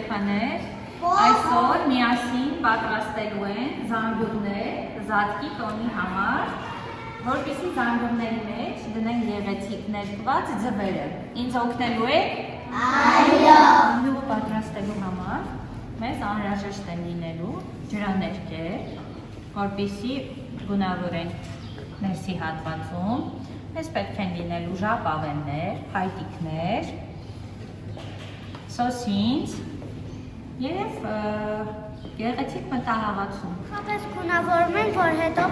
երեխաներ, այսօր միասին պատրաստելու են զանգուրներ Զատկի տոնի համար, որպեսզի զանգուրների մեջ դնեն գեղեցիկ ներկված ձվերը։ Ինձ օգնելու եք? Այո։ Նուղ պատրաստելու համար մեզ անհրաժեշտ են լինելու ջրաներկեր, որպեսզի գունավորենք ներսի հատվածում։ Մեզ պետք են լինելու ժապավեններ, փայտիկներ, սոսինձ և գեղեցիկ մտահաղացում։ Հապես գունավորում ենք, որ հետո